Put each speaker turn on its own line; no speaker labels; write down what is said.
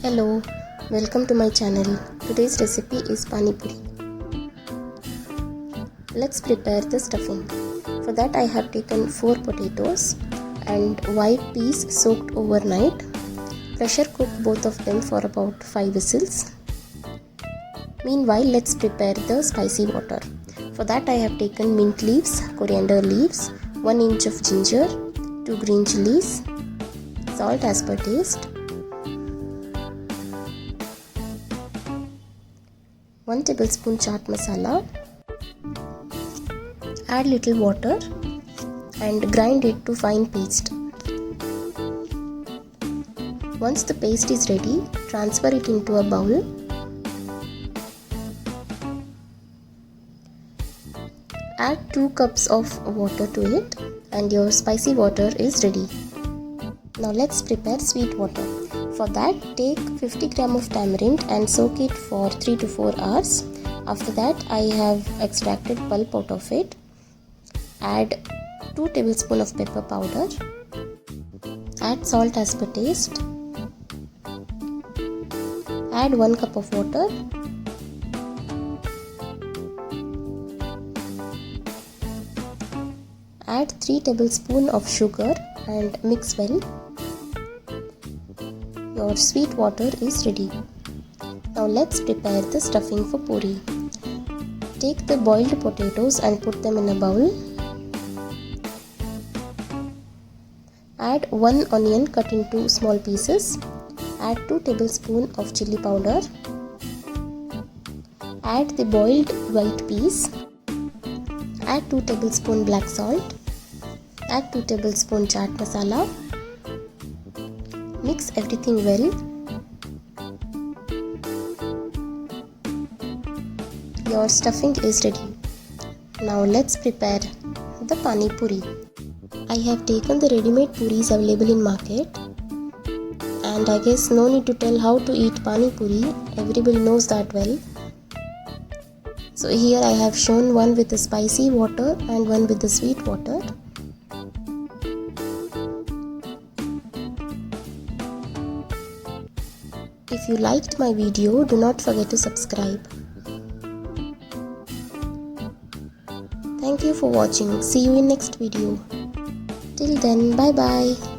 Hello, welcome to my channel. Today's recipe is Pani Puri. Let's prepare the stuffing. For that I have taken 4 potatoes and white peas soaked overnight. Pressure cook both of them for about 5 whistles. Meanwhile, let's prepare the spicy water. For that I have taken mint leaves, coriander leaves, 1 inch of ginger, 2 green chillies, salt as per taste, 1 tablespoon chaat masala. Add little water and grind it to fine paste. Once the paste is ready, transfer it into a bowl. Add 2 cups of water to it and your spicy water is ready. Now let's prepare sweet water. For that, take 50 gram of tamarind and soak it for 3 to 4 hours. After that, I have extracted pulp out of it. Add 2 tablespoons of pepper powder. Add salt as per taste. Add 1 cup of water. Add 3 tablespoons of sugar and mix well. Your sweet water is ready. Now let's prepare the stuffing for puri. Take the boiled potatoes and put them in a bowl. Add 1 onion cut into small pieces. Add 2 tablespoons of chilli powder. Add the boiled white peas. Add 2 tablespoons black salt. Add 2 tablespoons chaat masala. Mix everything well. Your stuffing is ready. Now let's prepare the Pani Puri. I have taken the ready-made puris available in market, and I guess no need to tell how to eat Pani Puri. Everybody knows that well. So here I have shown one with the spicy water and one with the sweet water. If you liked my video, do not forget to subscribe. Thank you for watching. See you in next video. Till then, bye bye.